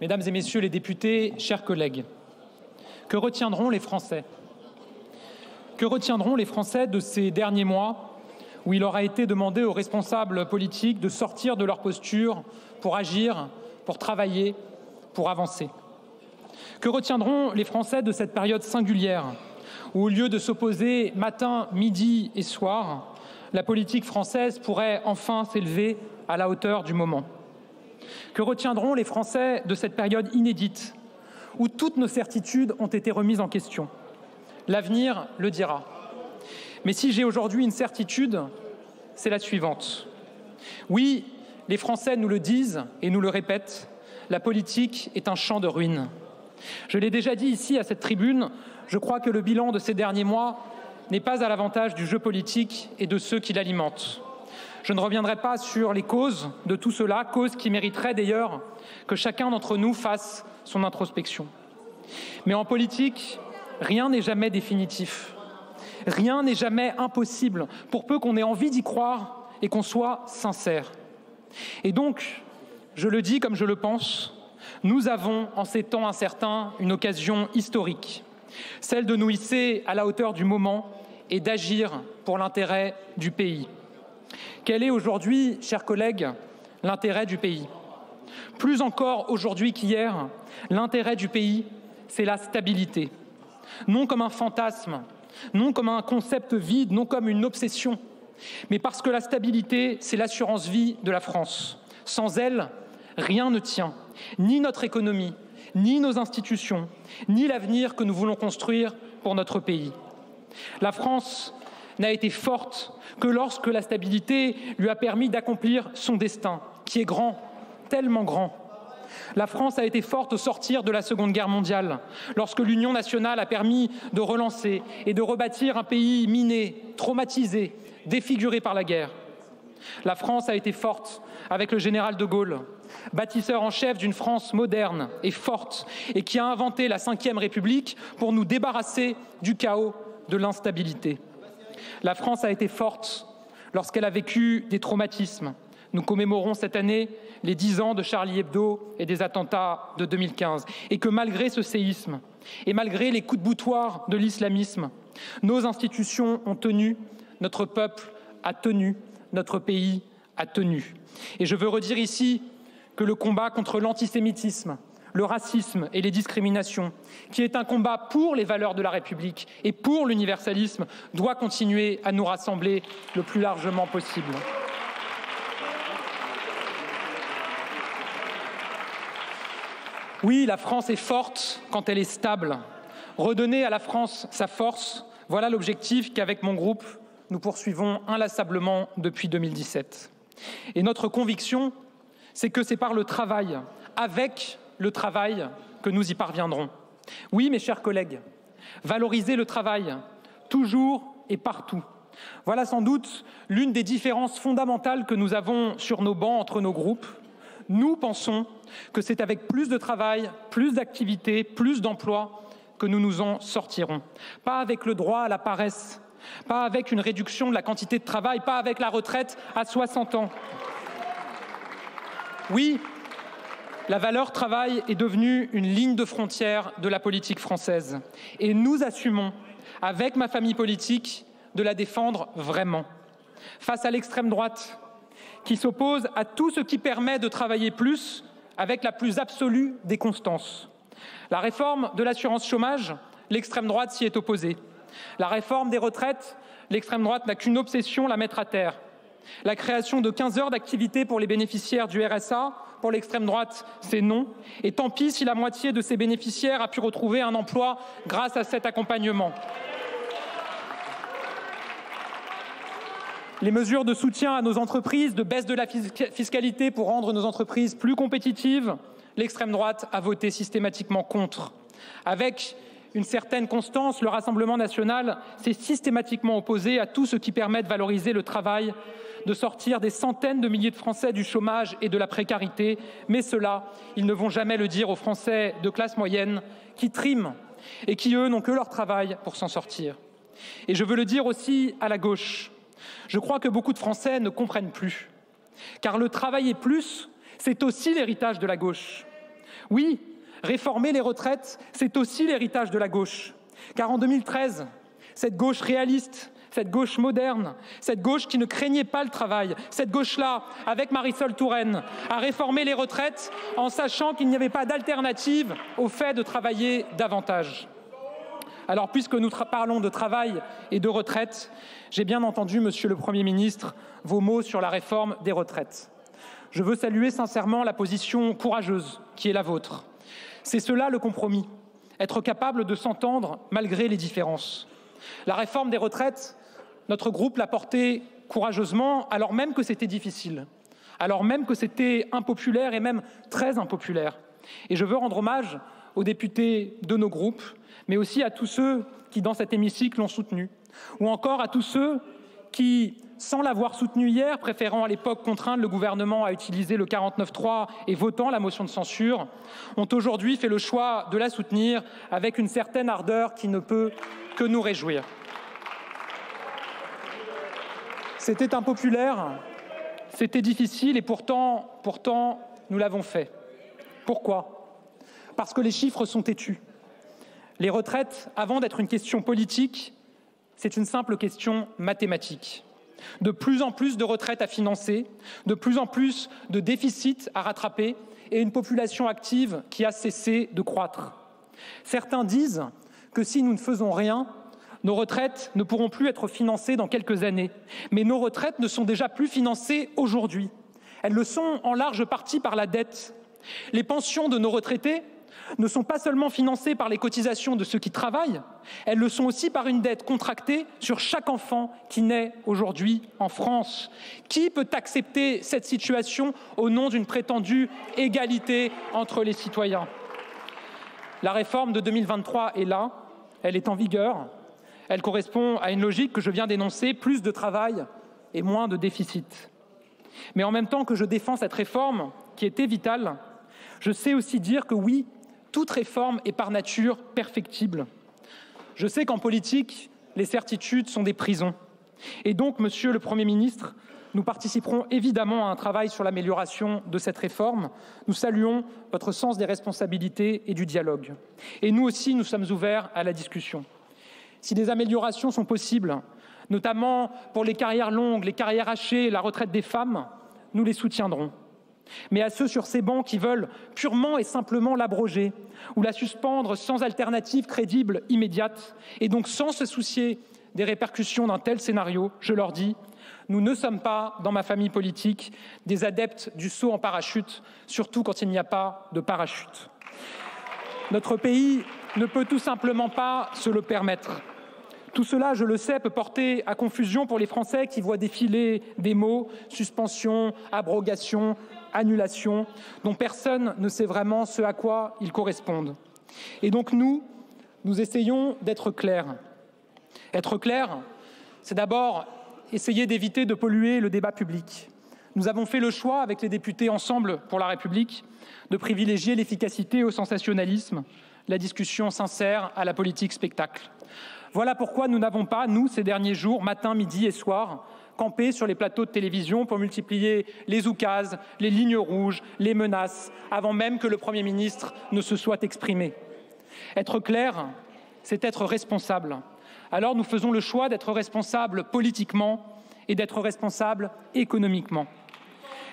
Mesdames et messieurs les députés, chers collègues, que retiendront les Français? Que retiendront les Français de ces derniers mois où il aura été demandé aux responsables politiques de sortir de leur posture pour agir, pour travailler, pour avancer? Que retiendront les Français de cette période singulière où, au lieu de s'opposer matin, midi et soir, la politique française pourrait enfin s'élever à la hauteur du moment? Que retiendront les Français de cette période inédite où toutes nos certitudes ont été remises en question? L'avenir le dira. Mais si j'ai aujourd'hui une certitude, c'est la suivante. Oui, les Français nous le disent et nous le répètent, la politique est un champ de ruines. Je l'ai déjà dit ici à cette tribune, je crois que le bilan de ces derniers mois n'est pas à l'avantage du jeu politique et de ceux qui l'alimentent. Je ne reviendrai pas sur les causes de tout cela, causes qui mériteraient d'ailleurs que chacun d'entre nous fasse son introspection. Mais en politique, rien n'est jamais définitif. Rien n'est jamais impossible, pour peu qu'on ait envie d'y croire et qu'on soit sincère. Et donc, je le dis comme je le pense, nous avons, en ces temps incertains, une occasion historique, celle de nous hisser à la hauteur du moment et d'agir pour l'intérêt du pays. Quel est aujourd'hui, chers collègues, l'intérêt du pays? Plus encore aujourd'hui qu'hier, l'intérêt du pays, c'est la stabilité. Non comme un fantasme, non comme un concept vide, non comme une obsession, mais parce que la stabilité, c'est l'assurance vie de la France. Sans elle, rien ne tient, ni notre économie, ni nos institutions, ni l'avenir que nous voulons construire pour notre pays. La France n'a été forte que lorsque la stabilité lui a permis d'accomplir son destin, qui est grand, tellement grand. La France a été forte au sortir de la Seconde Guerre mondiale, lorsque l'Union nationale a permis de relancer et de rebâtir un pays miné, traumatisé, défiguré par la guerre. La France a été forte avec le général de Gaulle, bâtisseur en chef d'une France moderne et forte, et qui a inventé la Ve République pour nous débarrasser du chaos, de l'instabilité. La France a été forte lorsqu'elle a vécu des traumatismes. Nous commémorons cette année les 10 ans de Charlie Hebdo et des attentats de 2015. Et que malgré ce séisme et malgré les coups de boutoir de l'islamisme, nos institutions ont tenu, notre peuple a tenu, notre pays a tenu. Et je veux redire ici que le combat contre l'antisémitisme, le racisme et les discriminations, qui est un combat pour les valeurs de la République et pour l'universalisme, doit continuer à nous rassembler le plus largement possible. Oui, la France est forte quand elle est stable. Redonner à la France sa force, voilà l'objectif qu'avec mon groupe, nous poursuivons inlassablement depuis 2017. Et notre conviction, c'est que c'est par le travail, avec le travail, que nous y parviendrons. Oui, mes chers collègues, valoriser le travail, toujours et partout. Voilà sans doute l'une des différences fondamentales que nous avons sur nos bancs entre nos groupes. Nous pensons que c'est avec plus de travail, plus d'activité, plus d'emploi que nous nous en sortirons. Pas avec le droit à la paresse, pas avec une réduction de la quantité de travail, pas avec la retraite à 60 ans. Oui, la valeur travail est devenue une ligne de frontière de la politique française. Et nous assumons, avec ma famille politique, de la défendre vraiment. Face à l'extrême droite, qui s'oppose à tout ce qui permet de travailler plus avec la plus absolue des constances. La réforme de l'assurance chômage, l'extrême droite s'y est opposée. La réforme des retraites, l'extrême droite n'a qu'une obsession, la mettre à terre. La création de 15 heures d'activité pour les bénéficiaires du RSA, pour l'extrême droite, c'est non. Et tant pis si la moitié de ces bénéficiaires a pu retrouver un emploi grâce à cet accompagnement. Les mesures de soutien à nos entreprises, de baisse de la fiscalité pour rendre nos entreprises plus compétitives, l'extrême droite a voté systématiquement contre. Avec une certaine constance, le Rassemblement national s'est systématiquement opposé à tout ce qui permet de valoriser le travail, de sortir des centaines de milliers de Français du chômage et de la précarité. Mais cela, ils ne vont jamais le dire aux Français de classe moyenne qui triment et qui, eux, n'ont que leur travail pour s'en sortir. Et je veux le dire aussi à la gauche. Je crois que beaucoup de Français ne comprennent plus. Car le travailler plus, c'est aussi l'héritage de la gauche. Oui, réformer les retraites, c'est aussi l'héritage de la gauche. Car en 2013, cette gauche réaliste, cette gauche moderne, cette gauche qui ne craignait pas le travail, cette gauche-là, avec Marisol Touraine, a réformé les retraites en sachant qu'il n'y avait pas d'alternative au fait de travailler davantage. Alors, puisque nous parlons de travail et de retraite, j'ai bien entendu, Monsieur le Premier ministre, vos mots sur la réforme des retraites. Je veux saluer sincèrement la position courageuse qui est la vôtre. C'est cela le compromis, être capable de s'entendre malgré les différences. La réforme des retraites, notre groupe l'a portée courageusement, alors même que c'était difficile, alors même que c'était impopulaire et même très impopulaire. Et je veux rendre hommage aux députés de nos groupes, mais aussi à tous ceux qui, dans cet hémicycle, l'ont soutenu, ou encore à tous ceux qui, sans l'avoir soutenu hier, préférant à l'époque contraindre le gouvernement à utiliser le 49.3 et votant la motion de censure, ont aujourd'hui fait le choix de la soutenir avec une certaine ardeur qui ne peut que nous réjouir. C'était impopulaire, c'était difficile et pourtant, nous l'avons fait. Pourquoi ? Parce que les chiffres sont têtus. Les retraites, avant d'être une question politique, c'est une simple question mathématique. De plus en plus de retraites à financer, de plus en plus de déficits à rattraper et une population active qui a cessé de croître. Certains disent que si nous ne faisons rien, nos retraites ne pourront plus être financées dans quelques années. Mais nos retraites ne sont déjà plus financées aujourd'hui. Elles le sont en large partie par la dette. Les pensions de nos retraités ne sont pas seulement financées par les cotisations de ceux qui travaillent, elles le sont aussi par une dette contractée sur chaque enfant qui naît aujourd'hui en France. Qui peut accepter cette situation au nom d'une prétendue égalité entre les citoyens ? La réforme de 2023 est là, elle est en vigueur, elle correspond à une logique que je viens d'énoncer, plus de travail et moins de déficit. Mais en même temps que je défends cette réforme, qui était vitale, je sais aussi dire que oui, toute réforme est par nature perfectible. Je sais qu'en politique, les certitudes sont des prisons. Et donc, Monsieur le Premier ministre, nous participerons évidemment à un travail sur l'amélioration de cette réforme. Nous saluons votre sens des responsabilités et du dialogue. Et nous aussi, nous sommes ouverts à la discussion. Si des améliorations sont possibles, notamment pour les carrières longues, les carrières hachées, la retraite des femmes, nous les soutiendrons. Mais à ceux sur ces bancs qui veulent purement et simplement l'abroger ou la suspendre sans alternative crédible immédiate et donc sans se soucier des répercussions d'un tel scénario, je leur dis, nous ne sommes pas, dans ma famille politique, des adeptes du saut en parachute, surtout quand il n'y a pas de parachute. Notre pays ne peut tout simplement pas se le permettre. Tout cela, je le sais, peut porter à confusion pour les Français qui voient défiler des mots, suspension, abrogation, annulation, dont personne ne sait vraiment ce à quoi ils correspondent. Et donc nous essayons d'être clairs. Être clair, c'est d'abord essayer d'éviter de polluer le débat public. Nous avons fait le choix, avec les députés Ensemble pour la République, de privilégier l'efficacité au sensationnalisme, la discussion sincère à la politique spectacle. Voilà pourquoi nous n'avons pas, nous, ces derniers jours, matin, midi et soir, campé sur les plateaux de télévision pour multiplier les oukases, les lignes rouges, les menaces, avant même que le Premier ministre ne se soit exprimé. Être clair, c'est être responsable. Alors nous faisons le choix d'être responsables politiquement et d'être responsables économiquement.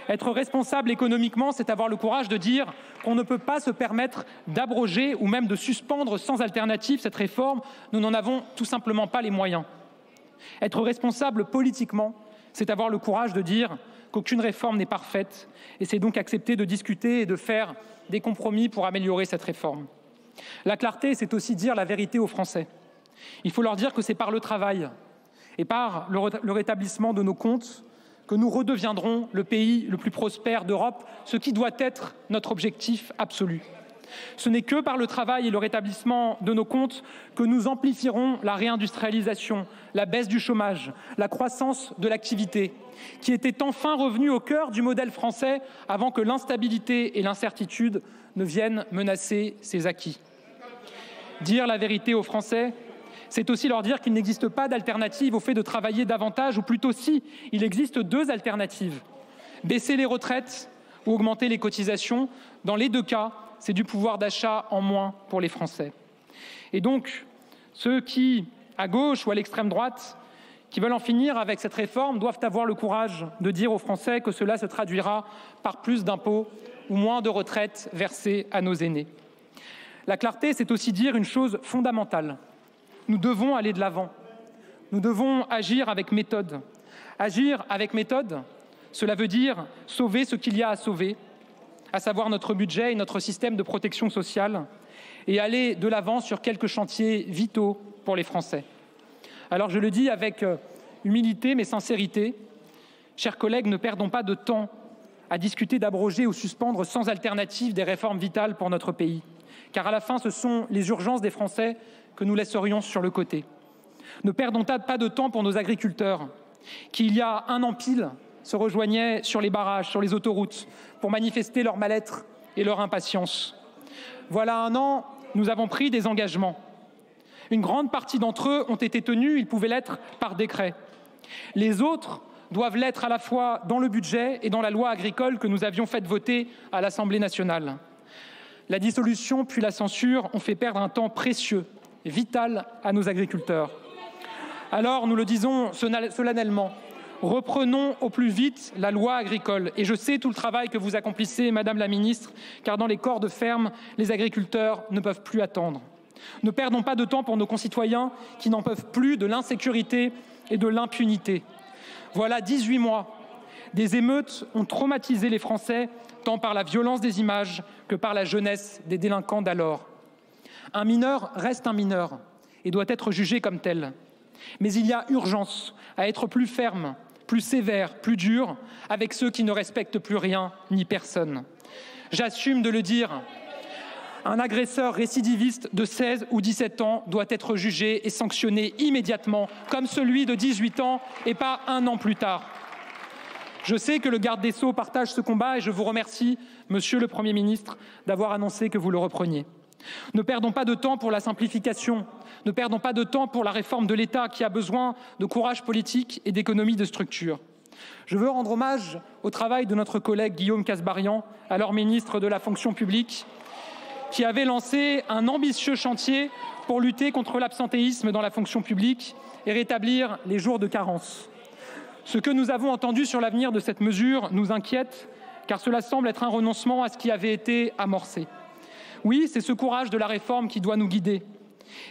Être responsable économiquement, c'est avoir le courage de dire qu'on ne peut pas se permettre d'abroger ou même de suspendre sans alternative cette réforme. Nous n'en avons tout simplement pas les moyens. Être responsable politiquement, c'est avoir le courage de dire qu'aucune réforme n'est parfaite et c'est donc accepter de discuter et de faire des compromis pour améliorer cette réforme. La clarté, c'est aussi dire la vérité aux Français. Il faut leur dire que c'est par le travail et par le rétablissement de nos comptes que nous redeviendrons le pays le plus prospère d'Europe, ce qui doit être notre objectif absolu. Ce n'est que par le travail et le rétablissement de nos comptes que nous amplifierons la réindustrialisation, la baisse du chômage, la croissance de l'activité, qui était enfin revenue au cœur du modèle français avant que l'instabilité et l'incertitude ne viennent menacer ses acquis. Dire la vérité aux Français, c'est aussi leur dire qu'il n'existe pas d'alternative au fait de travailler davantage, ou plutôt si, il existe deux alternatives. Baisser les retraites ou augmenter les cotisations. Dans les deux cas, c'est du pouvoir d'achat en moins pour les Français. Et donc, ceux qui, à gauche ou à l'extrême droite, qui veulent en finir avec cette réforme, doivent avoir le courage de dire aux Français que cela se traduira par plus d'impôts ou moins de retraites versées à nos aînés. La clarté, c'est aussi dire une chose fondamentale. Nous devons aller de l'avant. Nous devons agir avec méthode. Agir avec méthode, cela veut dire sauver ce qu'il y a à sauver, à savoir notre budget et notre système de protection sociale, et aller de l'avant sur quelques chantiers vitaux pour les Français. Alors je le dis avec humilité mais sincérité, chers collègues, ne perdons pas de temps à discuter d'abroger ou suspendre sans alternative des réformes vitales pour notre pays, car à la fin, ce sont les urgences des Français que nous laisserions sur le côté. Ne perdons pas de temps pour nos agriculteurs, qui, il y a un an pile, se rejoignaient sur les barrages, sur les autoroutes, pour manifester leur mal-être et leur impatience. Voilà un an, nous avons pris des engagements. Une grande partie d'entre eux ont été tenus, ils pouvaient l'être par décret. Les autres doivent l'être à la fois dans le budget et dans la loi agricole que nous avions fait voter à l'Assemblée nationale. La dissolution puis la censure ont fait perdre un temps précieux, vital à nos agriculteurs. Alors, nous le disons solennellement, reprenons au plus vite la loi agricole. Et je sais tout le travail que vous accomplissez, Madame la Ministre, car dans les corps de ferme, les agriculteurs ne peuvent plus attendre. Ne perdons pas de temps pour nos concitoyens qui n'en peuvent plus de l'insécurité et de l'impunité. Voilà 18 mois. Des émeutes ont traumatisé les Français, tant par la violence des images que par la jeunesse des délinquants d'alors. Un mineur reste un mineur et doit être jugé comme tel. Mais il y a urgence à être plus ferme, plus sévère, plus dur avec ceux qui ne respectent plus rien ni personne. J'assume de le dire. Un agresseur récidiviste de 16 ou 17 ans doit être jugé et sanctionné immédiatement, comme celui de 18 ans et pas un an plus tard. Je sais que le garde des Sceaux partage ce combat et je vous remercie, Monsieur le Premier ministre, d'avoir annoncé que vous le repreniez. Ne perdons pas de temps pour la simplification, ne perdons pas de temps pour la réforme de l'État qui a besoin de courage politique et d'économie de structure. Je veux rendre hommage au travail de notre collègue Guillaume Kasbarian, alors ministre de la fonction publique, qui avait lancé un ambitieux chantier pour lutter contre l'absentéisme dans la fonction publique et rétablir les jours de carence. Ce que nous avons entendu sur l'avenir de cette mesure nous inquiète, car cela semble être un renoncement à ce qui avait été amorcé. Oui, c'est ce courage de la réforme qui doit nous guider.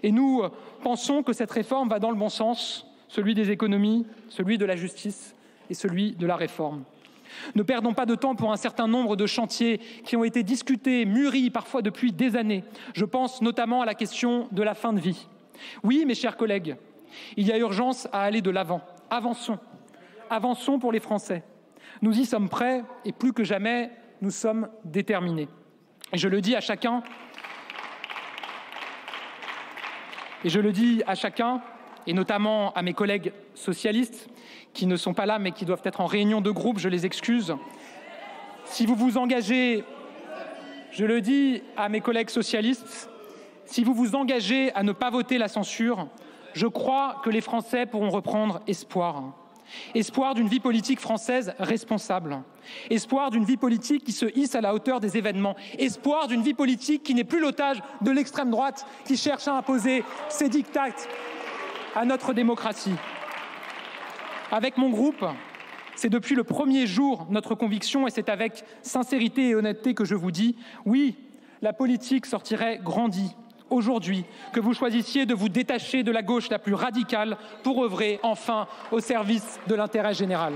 Et nous pensons que cette réforme va dans le bon sens, celui des économies, celui de la justice et celui de la réforme. Ne perdons pas de temps pour un certain nombre de chantiers qui ont été discutés, mûris parfois depuis des années. Je pense notamment à la question de la fin de vie. Oui, mes chers collègues, il y a urgence à aller de l'avant. Avançons. Avançons pour les Français. Nous y sommes prêts et plus que jamais, nous sommes déterminés. Et je le dis à chacun, et notamment à mes collègues socialistes, qui ne sont pas là mais qui doivent être en réunion de groupe, je les excuse. Si vous vous engagez, je le dis à mes collègues socialistes, si vous vous engagez à ne pas voter la censure, je crois que les Français pourront reprendre espoir. Espoir d'une vie politique française responsable. Espoir d'une vie politique qui se hisse à la hauteur des événements. Espoir d'une vie politique qui n'est plus l'otage de l'extrême droite qui cherche à imposer ses diktats à notre démocratie. Avec mon groupe, c'est depuis le premier jour notre conviction et c'est avec sincérité et honnêteté que je vous dis, oui, la politique sortirait grandie. Aujourd'hui, que vous choisissiez de vous détacher de la gauche la plus radicale pour œuvrer enfin au service de l'intérêt général.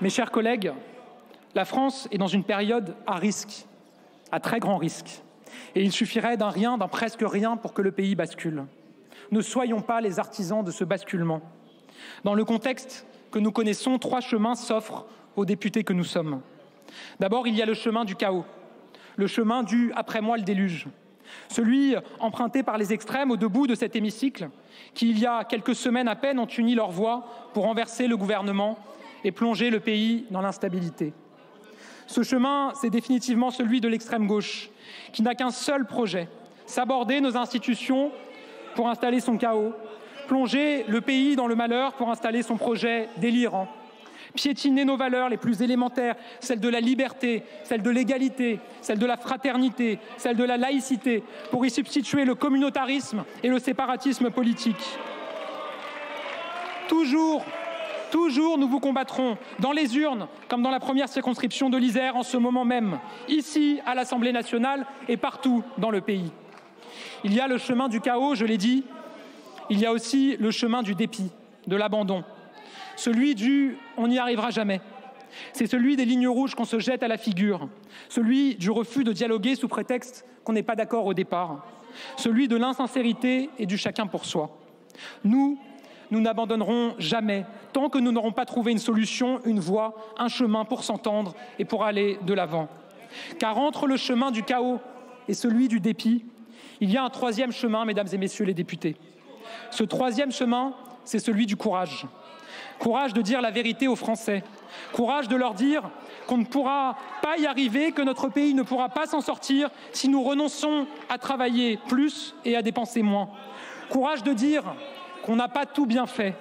Mes chers collègues, la France est dans une période à risque, à très grand risque. Et il suffirait d'un rien, d'un presque rien pour que le pays bascule. Ne soyons pas les artisans de ce basculement. Dans le contexte que nous connaissons, 3 chemins s'offrent aux députés que nous sommes. D'abord, il y a le chemin du chaos. Le chemin du « après moi le déluge », celui emprunté par les extrêmes au debout de cet hémicycle qui, il y a quelques semaines à peine, ont uni leurs voix pour renverser le gouvernement et plonger le pays dans l'instabilité. Ce chemin, c'est définitivement celui de l'extrême gauche qui n'a qu'un seul projet, saborder nos institutions pour installer son chaos, plonger le pays dans le malheur pour installer son projet délirant. piétiner nos valeurs les plus élémentaires, celles de la liberté, celles de l'égalité, celles de la fraternité, celles de la laïcité, pour y substituer le communautarisme et le séparatisme politique. Toujours, nous vous combattrons dans les urnes, comme dans la première circonscription de l'Isère en ce moment même, ici à l'Assemblée nationale et partout dans le pays. Il y a le chemin du chaos, je l'ai dit, il y a aussi le chemin du dépit, de l'abandon, celui du « on n'y arrivera jamais ». C'est celui des lignes rouges qu'on se jette à la figure, celui du refus de dialoguer sous prétexte qu'on n'est pas d'accord au départ, celui de l'insincérité et du chacun pour soi. Nous n'abandonnerons jamais tant que nous n'aurons pas trouvé une solution, une voie, un chemin pour s'entendre et pour aller de l'avant. Car entre le chemin du chaos et celui du dépit, il y a un troisième chemin, mesdames et messieurs les députés. Ce troisième chemin, c'est celui du courage. Courage de dire la vérité aux Français. Courage de leur dire qu'on ne pourra pas y arriver, que notre pays ne pourra pas s'en sortir si nous renonçons à travailler plus et à dépenser moins. Courage de dire qu'on n'a pas tout bien fait,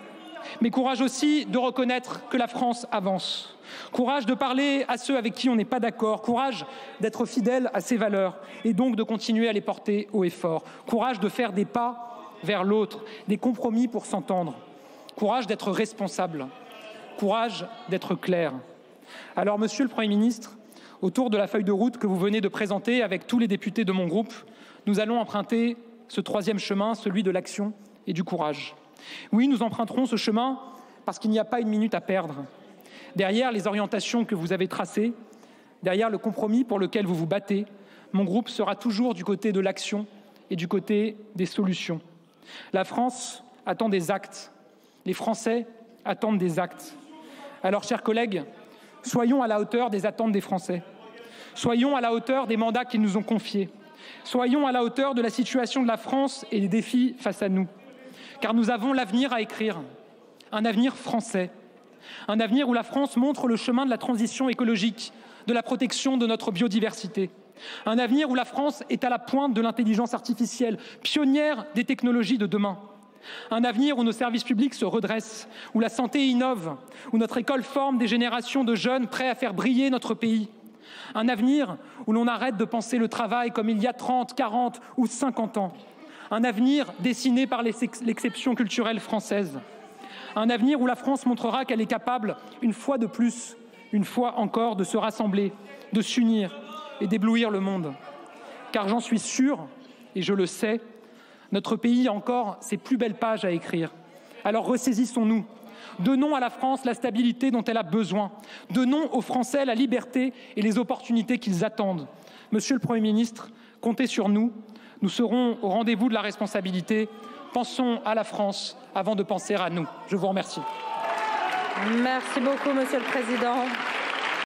mais courage aussi de reconnaître que la France avance. Courage de parler à ceux avec qui on n'est pas d'accord. Courage d'être fidèle à ses valeurs et donc de continuer à les porter haut et fort. Courage de faire des pas vers l'autre, des compromis pour s'entendre. Courage d'être responsable. Courage d'être clair. Alors, Monsieur le Premier ministre, autour de la feuille de route que vous venez de présenter avec tous les députés de mon groupe, nous allons emprunter ce troisième chemin, celui de l'action et du courage. Oui, nous emprunterons ce chemin parce qu'il n'y a pas une minute à perdre. Derrière les orientations que vous avez tracées, derrière le compromis pour lequel vous vous battez, mon groupe sera toujours du côté de l'action et du côté des solutions. La France attend des actes. Les Français attendent des actes. Alors, chers collègues, soyons à la hauteur des attentes des Français. Soyons à la hauteur des mandats qu'ils nous ont confiés. Soyons à la hauteur de la situation de la France et des défis face à nous. Car nous avons l'avenir à écrire, un avenir français, un avenir où la France montre le chemin de la transition écologique, de la protection de notre biodiversité, un avenir où la France est à la pointe de l'intelligence artificielle, pionnière des technologies de demain, un avenir où nos services publics se redressent, où la santé innove, où notre école forme des générations de jeunes prêts à faire briller notre pays, un avenir où l'on arrête de penser le travail comme il y a 30, 40 ou 50 ans, un avenir dessiné par l'exception culturelle française. Un avenir où la France montrera qu'elle est capable, une fois de plus, une fois encore, de se rassembler, de s'unir et d'éblouir le monde. Car j'en suis sûr, et je le sais, notre pays a encore ses plus belles pages à écrire. Alors ressaisissons-nous. Donnons à la France la stabilité dont elle a besoin. Donnons aux Français la liberté et les opportunités qu'ils attendent. Monsieur le Premier ministre, comptez sur nous. Nous serons au rendez-vous de la responsabilité. Pensons à la France avant de penser à nous. Je vous remercie. Merci beaucoup, Monsieur le Président.